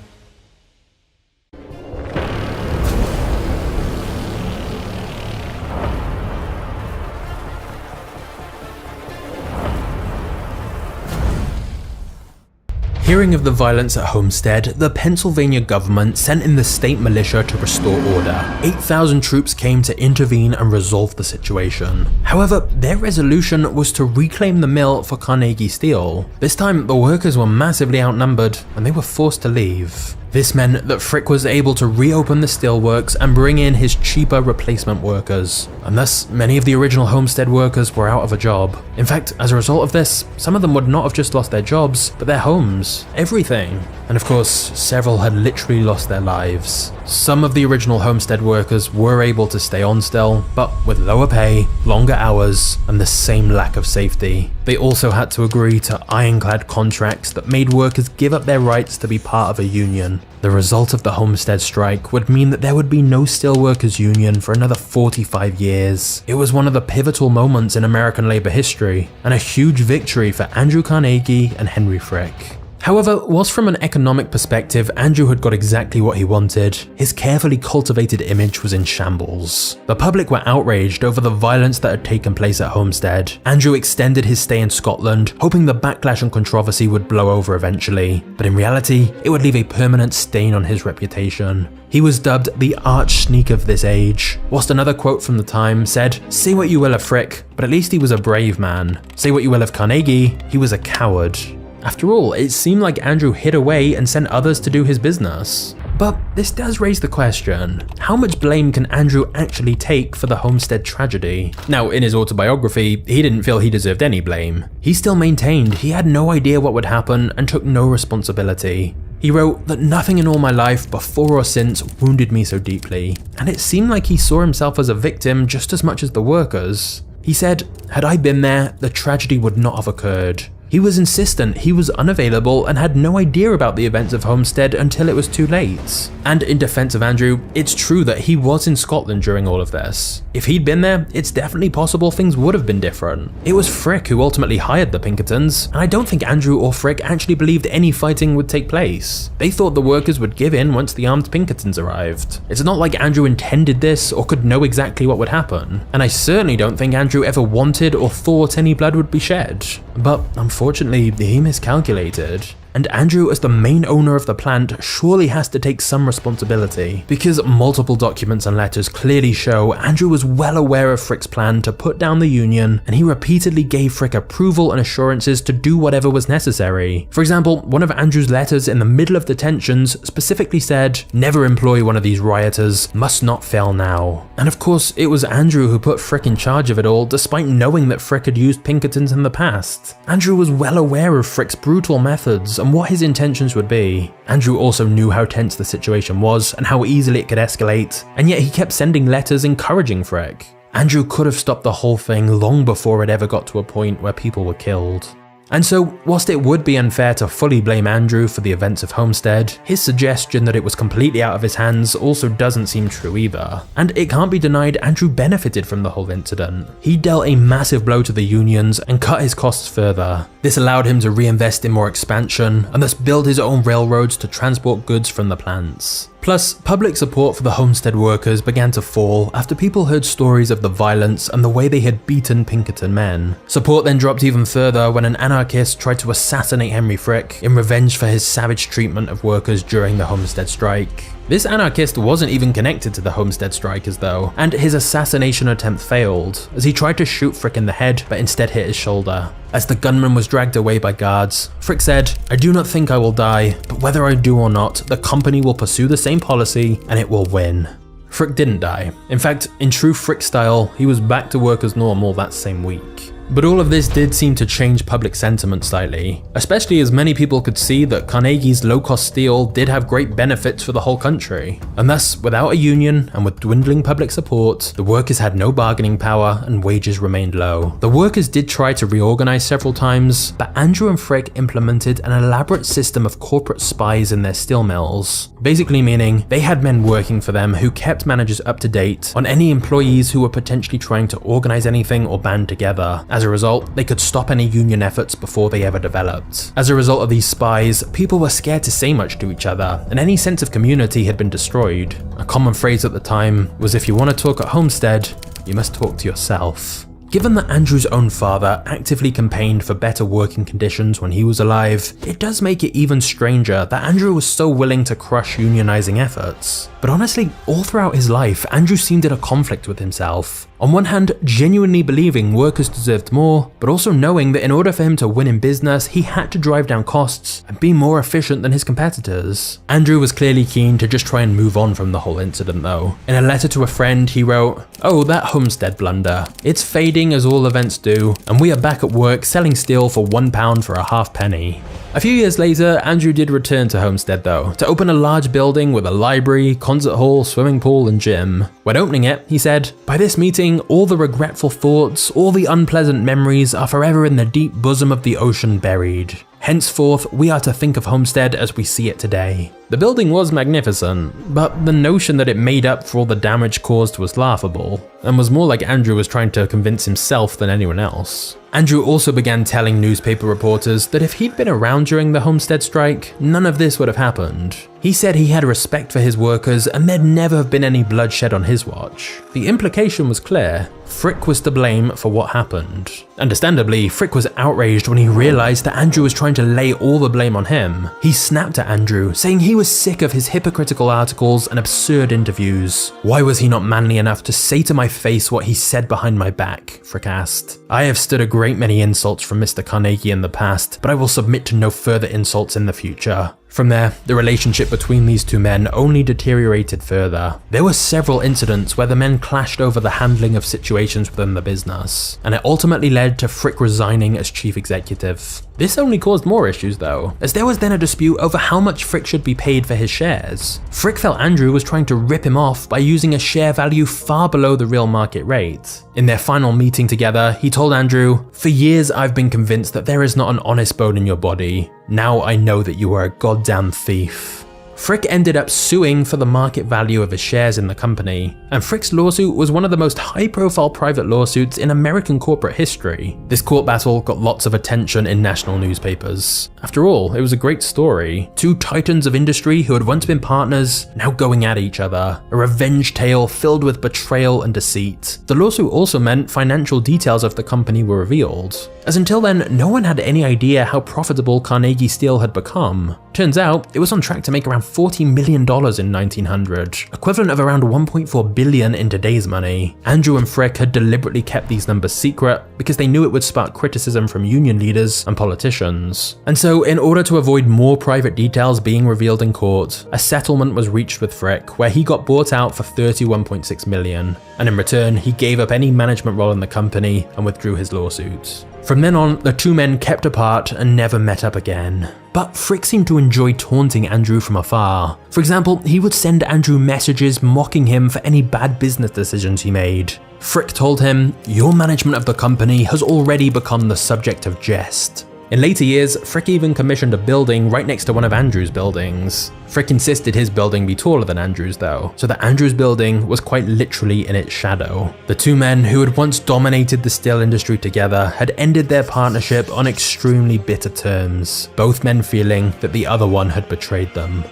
Hearing of the violence at Homestead, the Pennsylvania government sent in the state militia to restore order. 8,000 troops came to intervene and resolve the situation. However, their resolution was to reclaim the mill for Carnegie Steel. This time, the workers were massively outnumbered and they were forced to leave. This meant that Frick was able to reopen the steelworks and bring in his cheaper replacement workers, and thus many of the original Homestead workers were out of a job. In fact, as a result of this, some of them would not have just lost their jobs, but their homes, everything. And of course, several had literally lost their lives. Some of the original Homestead workers were able to stay on still, but with lower pay, longer hours, and the same lack of safety. They also had to agree to ironclad contracts that made workers give up their rights to be part of a union. The result of the Homestead strike would mean that there would be no steelworkers union for another 45 years. It was one of the pivotal moments in American labor history, and a huge victory for Andrew Carnegie and Henry Frick. However, whilst from an economic perspective, Andrew had got exactly what he wanted, his carefully cultivated image was in shambles. The public were outraged over the violence that had taken place at Homestead. Andrew extended his stay in Scotland, hoping the backlash and controversy would blow over eventually, but in reality, it would leave a permanent stain on his reputation. He was dubbed the arch sneak of this age, whilst another quote from the time said, "Say what you will of Frick, but at least he was a brave man. Say what you will of Carnegie, he was a coward." After all, it seemed like Andrew hid away and sent others to do his business. But this does raise the question, how much blame can Andrew actually take for the Homestead tragedy? Now, in his autobiography, he didn't feel he deserved any blame. He still maintained he had no idea what would happen and took no responsibility. He wrote that nothing in all my life, before or since, wounded me so deeply, and it seemed like he saw himself as a victim just as much as the workers. He said, "Had I been there, the tragedy would not have occurred." He was insistent, he was unavailable, and had no idea about the events of Homestead until it was too late. And in defense of Andrew, it's true that he was in Scotland during all of this. If he'd been there, it's definitely possible things would have been different. It was Frick who ultimately hired the Pinkertons, and I don't think Andrew or Frick actually believed any fighting would take place. They thought the workers would give in once the armed Pinkertons arrived. It's not like Andrew intended this or could know exactly what would happen, and I certainly don't think Andrew ever wanted or thought any blood would be shed. But unfortunately, he miscalculated. And Andrew, as the main owner of the plant, surely has to take some responsibility, because multiple documents and letters clearly show Andrew was well aware of Frick's plan to put down the union, and he repeatedly gave Frick approval and assurances to do whatever was necessary. For example, one of Andrew's letters in the middle of the tensions specifically said, "Never employ one of these rioters, must not fail now." And of course, it was Andrew who put Frick in charge of it all, despite knowing that Frick had used Pinkertons in the past. Andrew was well aware of Frick's brutal methods and what his intentions would be. Andrew also knew how tense the situation was and how easily it could escalate, and yet he kept sending letters encouraging Frick. Andrew could have stopped the whole thing long before it ever got to a point where people were killed. And so, whilst it would be unfair to fully blame Andrew for the events of Homestead, his suggestion that it was completely out of his hands also doesn't seem true either. And it can't be denied Andrew benefited from the whole incident. He dealt a massive blow to the unions and cut his costs further. This allowed him to reinvest in more expansion and thus build his own railroads to transport goods from the plants. Plus, public support for the Homestead workers began to fall after people heard stories of the violence and the way they had beaten Pinkerton men. Support then dropped even further when an anarchist tried to assassinate Henry Frick in revenge for his savage treatment of workers during the Homestead strike. This anarchist wasn't even connected to the Homestead strikers though, and his assassination attempt failed, as he tried to shoot Frick in the head but instead hit his shoulder. As the gunman was dragged away by guards, Frick said, "I do not think I will die, but whether I do or not, the company will pursue the same policy and it will win." Frick didn't die. In fact, in true Frick style, he was back to work as normal that same week. But all of this did seem to change public sentiment slightly, especially as many people could see that Carnegie's low-cost steel did have great benefits for the whole country. And thus, without a union and with dwindling public support, the workers had no bargaining power and wages remained low. The workers did try to reorganize several times, but Andrew and Frick implemented an elaborate system of corporate spies in their steel mills, basically meaning they had men working for them who kept managers up to date on any employees who were potentially trying to organize anything or band together. As a result, they could stop any union efforts before they ever developed. As a result of these spies, people were scared to say much to each other, and any sense of community had been destroyed. A common phrase at the time was, if you want to talk at Homestead, you must talk to yourself. Given that Andrew's own father actively campaigned for better working conditions when he was alive, it does make it even stranger that Andrew was so willing to crush unionizing efforts. But honestly, all throughout his life, Andrew seemed at a conflict with himself. On one hand, genuinely believing workers deserved more, but also knowing that in order for him to win in business, he had to drive down costs and be more efficient than his competitors. Andrew was clearly keen to just try and move on from the whole incident though. In a letter to a friend, he wrote, "Oh, that Homestead blunder. It's fading as all events do, and we are back at work selling steel for £1 for a halfpenny." A few years later, Andrew did return to Homestead though, to open a large building with a library, concert hall, swimming pool and gym. When opening it, he said, "By this meeting, all the regretful thoughts, all the unpleasant memories are forever in the deep bosom of the ocean buried. Henceforth, we are to think of Homestead as we see it today." The building was magnificent, but the notion that it made up for all the damage caused was laughable, and was more like Andrew was trying to convince himself than anyone else. Andrew also began telling newspaper reporters that if he'd been around during the Homestead strike, none of this would have happened. He said he had respect for his workers and there'd never have been any bloodshed on his watch. The implication was clear. Frick was to blame for what happened. Understandably, Frick was outraged when he realized that Andrew was trying to lay all the blame on him. He snapped at Andrew, saying he was sick of his hypocritical articles and absurd interviews. "Why was he not manly enough to say to my face what he said behind my back?" Frick asked. "I have stood a great many insults from Mr. Carnegie in the past, but I will submit to no further insults in the future." From there, the relationship between these two men only deteriorated further. There were several incidents where the men clashed over the handling of situations within the business, and it ultimately led to Frick resigning as chief executive. This only caused more issues though, as there was then a dispute over how much Frick should be paid for his shares. Frick felt Andrew was trying to rip him off by using a share value far below the real market rate. In their final meeting together, he told Andrew, "For years I've been convinced that there is not an honest bone in your body. Now I know that you are a goddamn thief." Frick ended up suing for the market value of his shares in the company, and Frick's lawsuit was one of the most high-profile private lawsuits in American corporate history. This court battle got lots of attention in national newspapers. After all, it was a great story. Two titans of industry who had once been partners, now going at each other. A revenge tale filled with betrayal and deceit. The lawsuit also meant financial details of the company were revealed, as until then, no one had any idea how profitable Carnegie Steel had become. Turns out, it was on track to make around $40 million in 1900, equivalent of around $1.4 billion in today's money. Andrew and Frick had deliberately kept these numbers secret because they knew it would spark criticism from union leaders and politicians. And so, in order to avoid more private details being revealed in court, a settlement was reached with Frick where he got bought out for $31.6 million, and in return, he gave up any management role in the company and withdrew his lawsuit. From then on, the two men kept apart and never met up again. But Frick seemed to enjoy taunting Andrew from afar. For example, he would send Andrew messages mocking him for any bad business decisions he made. Frick told him, "Your management of the company has already become the subject of jest." In later years, Frick even commissioned a building right next to one of Andrew's buildings. Frick insisted his building be taller than Andrew's though, so that Andrew's building was quite literally in its shadow. The two men who had once dominated the steel industry together had ended their partnership on extremely bitter terms, both men feeling that the other one had betrayed them.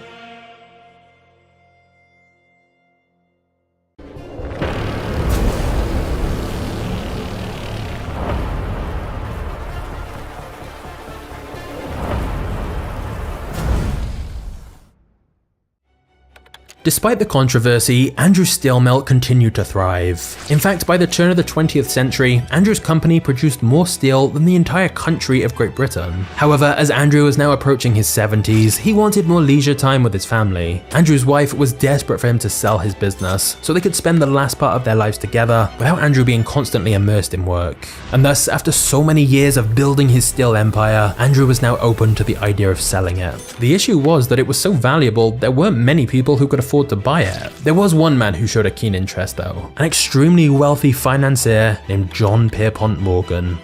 Despite the controversy, Andrew's steel mill continued to thrive. In fact, by the turn of the 20th century, Andrew's company produced more steel than the entire country of Great Britain. However, as Andrew was now approaching his 70s, he wanted more leisure time with his family. Andrew's wife was desperate for him to sell his business so they could spend the last part of their lives together without Andrew being constantly immersed in work. And thus, after so many years of building his steel empire, Andrew was now open to the idea of selling it. The issue was that it was so valuable, there weren't many people who could afford to buy it. There was one man who showed a keen interest though, an extremely wealthy financier named John Pierpont Morgan.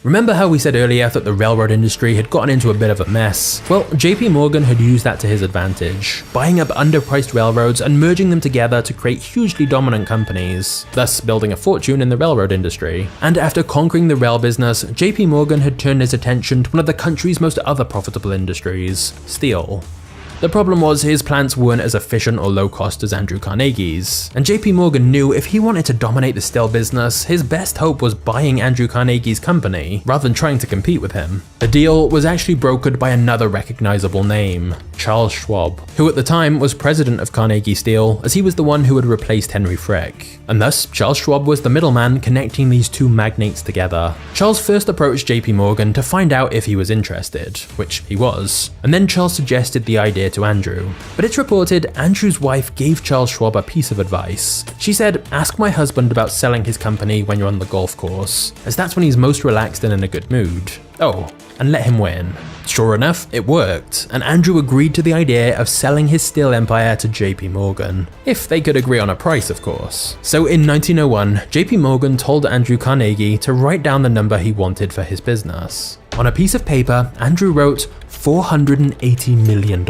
Remember how we said earlier that the railroad industry had gotten into a bit of a mess? Well, JP Morgan had used that to his advantage, buying up underpriced railroads and merging them together to create hugely dominant companies, thus building a fortune in the railroad industry. And after conquering the rail business, JP Morgan had turned his attention to one of the country's most other profitable industries, steel. The problem was his plants weren't as efficient or low cost as Andrew Carnegie's, and JP Morgan knew if he wanted to dominate the steel business, his best hope was buying Andrew Carnegie's company, rather than trying to compete with him. The deal was actually brokered by another recognizable name, Charles Schwab, who at the time was president of Carnegie Steel, as he was the one who had replaced Henry Frick. And thus, Charles Schwab was the middleman connecting these two magnates together. Charles first approached JP Morgan to find out if he was interested, which he was, and then Charles suggested the idea to Andrew. But it's reported Andrew's wife gave Charles Schwab a piece of advice. She said, "Ask my husband about selling his company when you're on the golf course, as that's when he's most relaxed and in a good mood. Oh, and let him win." Sure enough, it worked, and Andrew agreed to the idea of selling his steel empire to JP Morgan. If they could agree on a price, of course. So in 1901, JP Morgan told Andrew Carnegie to write down the number he wanted for his business. On a piece of paper, Andrew wrote $480 million.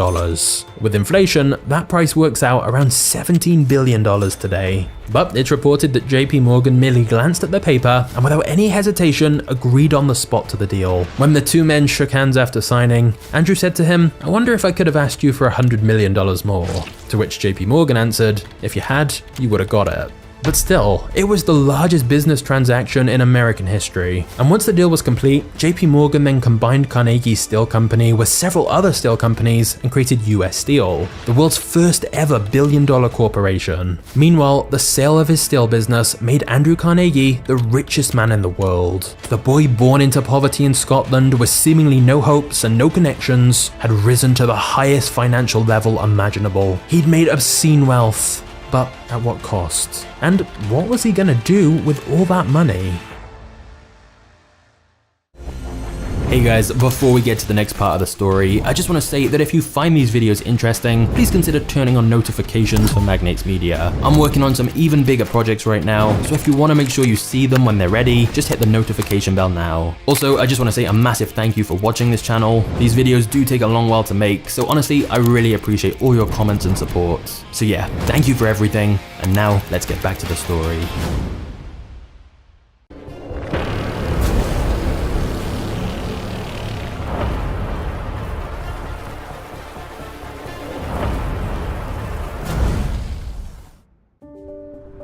With inflation, that price works out around $17 billion today. But it's reported that JP Morgan merely glanced at the paper and without any hesitation agreed on the spot to the deal. When the two men shook hands after signing, Andrew said to him, "I wonder if I could have asked you for $100 million more." To which JP Morgan answered, "If you had, you would have got it." But still, it was the largest business transaction in American history. And once the deal was complete, JP Morgan then combined Carnegie's steel company with several other steel companies and created US Steel, the world's first ever billion-dollar corporation. Meanwhile, the sale of his steel business made Andrew Carnegie the richest man in the world. The boy born into poverty in Scotland with seemingly no hopes and no connections had risen to the highest financial level imaginable. He'd made obscene wealth. But at what cost? And what was he gonna do with all that money? Hey guys, before we get to the next part of the story, I just want to say that if you find these videos interesting, please consider turning on notifications for Magnates Media. I'm working on some even bigger projects right now, so if you want to make sure you see them when they're ready, just hit the notification bell now. Also, I just want to say a massive thank you for watching this channel. These videos do take a long while to make, so honestly, I really appreciate all your comments and support. So yeah, thank you for everything, and now let's get back to the story.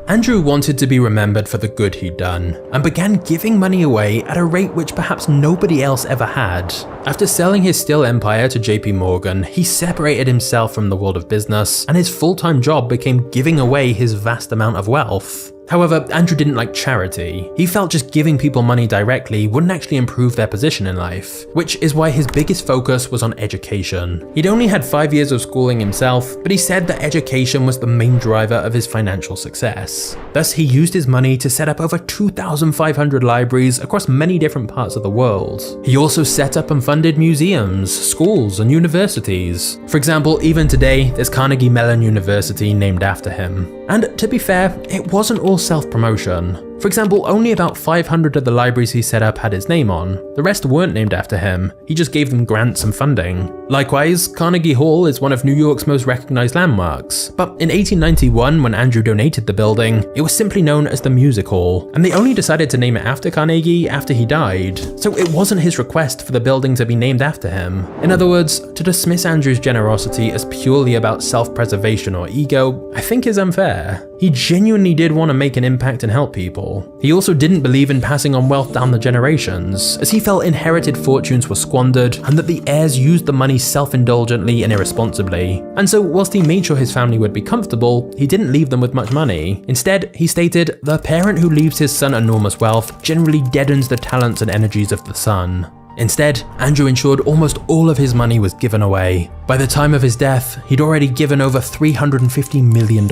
Andrew wanted to be remembered for the good he'd done, and began giving money away at a rate which perhaps nobody else ever had. After selling his steel empire to JP Morgan, he separated himself from the world of business, and his full-time job became giving away his vast amount of wealth. However, Andrew didn't like charity. He felt just giving people money directly wouldn't actually improve their position in life, which is why his biggest focus was on education. He'd only had 5 years of schooling himself, but he said that education was the main driver of his financial success. Thus, he used his money to set up over 2,500 libraries across many different parts of the world. He also set up and funded museums, schools, and universities. For example, even today, there's Carnegie Mellon University named after him. And to be fair, it wasn't all self-promotion. For example, only about 500 of the libraries he set up had his name on. The rest weren't named after him. He just gave them grants and funding. Likewise, Carnegie Hall is one of New York's most recognized landmarks. But in 1891, when Andrew donated the building, it was simply known as the Music Hall, and they only decided to name it after Carnegie after he died. So it wasn't his request for the building to be named after him. In other words, to dismiss Andrew's generosity as purely about self-preservation or ego, I think is unfair. He genuinely did want to make an impact and help people. He also didn't believe in passing on wealth down the generations, as he felt inherited fortunes were squandered and that the heirs used the money self-indulgently and irresponsibly. And so whilst he made sure his family would be comfortable, he didn't leave them with much money. Instead, he stated, "The parent who leaves his son enormous wealth generally deadens the talents and energies of the son." Instead, Andrew ensured almost all of his money was given away. By the time of his death, he'd already given over $350 million.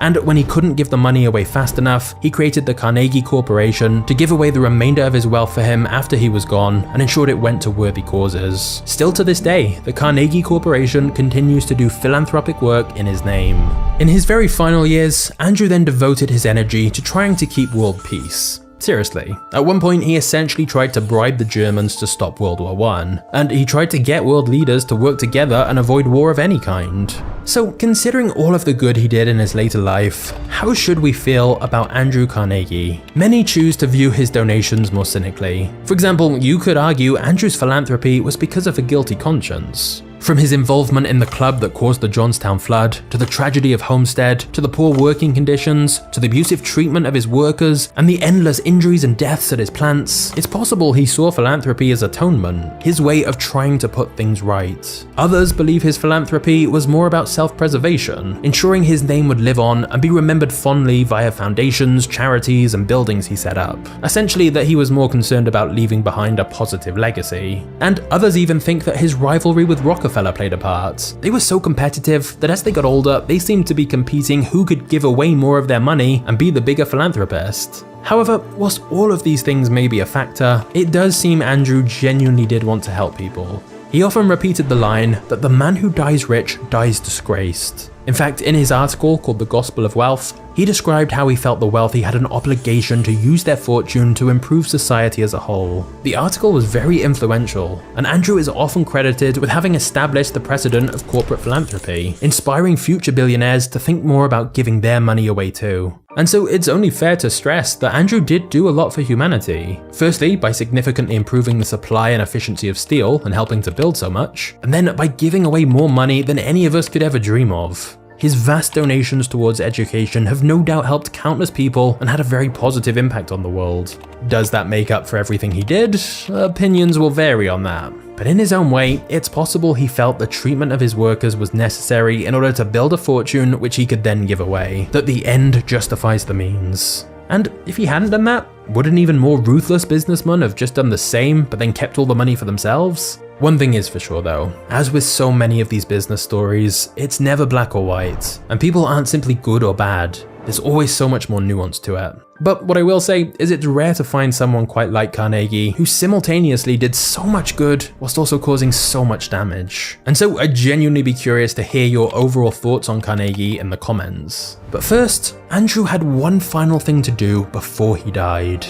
And when he couldn't give the money away fast enough, he created the Carnegie Corporation to give away the remainder of his wealth for him after he was gone and ensured it went to worthy causes. Still to this day, the Carnegie Corporation continues to do philanthropic work in his name. In his very final years, Andrew then devoted his energy to trying to keep world peace. Seriously, at one point he essentially tried to bribe the Germans to stop World War I, and he tried to get world leaders to work together and avoid war of any kind. So considering all of the good he did in his later life, how should we feel about Andrew Carnegie? Many choose to view his donations more cynically. For example, you could argue Andrew's philanthropy was because of a guilty conscience. From his involvement in the club that caused the Johnstown flood, to the tragedy of Homestead, to the poor working conditions, to the abusive treatment of his workers, and the endless injuries and deaths at his plants, it's possible he saw philanthropy as atonement, his way of trying to put things right. Others believe his philanthropy was more about self-preservation, ensuring his name would live on and be remembered fondly via foundations, charities, and buildings he set up. Essentially that he was more concerned about leaving behind a positive legacy. And others even think that his rivalry with Rockefeller played a part. They were so competitive that as they got older, they seemed to be competing who could give away more of their money and be the bigger philanthropist. However, whilst all of these things may be a factor, it does seem Andrew genuinely did want to help people. He often repeated the line that the man who dies rich dies disgraced. In fact, in his article called The Gospel of Wealth, he described how he felt the wealthy had an obligation to use their fortune to improve society as a whole. The article was very influential, and Andrew is often credited with having established the precedent of corporate philanthropy, inspiring future billionaires to think more about giving their money away too. And so it's only fair to stress that Andrew did do a lot for humanity. Firstly, by significantly improving the supply and efficiency of steel and helping to build so much, and then by giving away more money than any of us could ever dream of. His vast donations towards education have no doubt helped countless people and had a very positive impact on the world. Does that make up for everything he did? Opinions will vary on that. But in his own way, it's possible he felt the treatment of his workers was necessary in order to build a fortune which he could then give away, that the end justifies the means. And if he hadn't done that, would an even more ruthless businessman have just done the same but then kept all the money for themselves? One thing is for sure though, as with so many of these business stories, it's never black or white, and people aren't simply good or bad. There's always so much more nuance to it. But what I will say is it's rare to find someone quite like Carnegie who simultaneously did so much good whilst also causing so much damage. And so I'd genuinely be curious to hear your overall thoughts on Carnegie in the comments. But first, Andrew had one final thing to do before he died.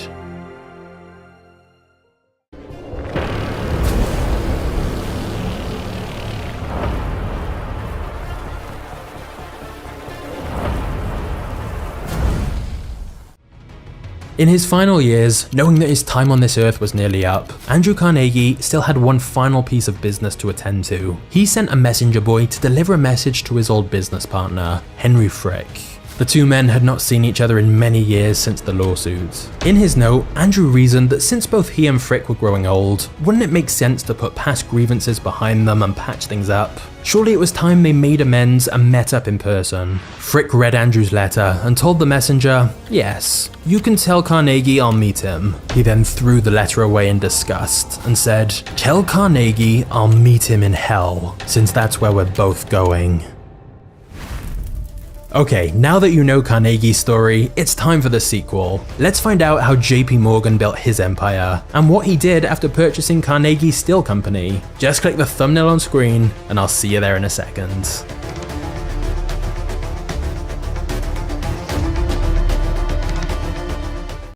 In his final years, knowing that his time on this earth was nearly up, Andrew Carnegie still had one final piece of business to attend to. He sent a messenger boy to deliver a message to his old business partner, Henry Frick. The two men had not seen each other in many years since the lawsuit. In his note, Andrew reasoned that since both he and Frick were growing old, wouldn't it make sense to put past grievances behind them and patch things up? Surely it was time they made amends and met up in person. Frick read Andrew's letter and told the messenger, "Yes, you can tell Carnegie I'll meet him." He then threw the letter away in disgust and said, "Tell Carnegie I'll meet him in hell, since that's where we're both going." Okay, now that you know Carnegie's story, it's time for the sequel. Let's find out how JP Morgan built his empire, and what he did after purchasing Carnegie Steel Company. Just click the thumbnail on screen, and I'll see you there in a second.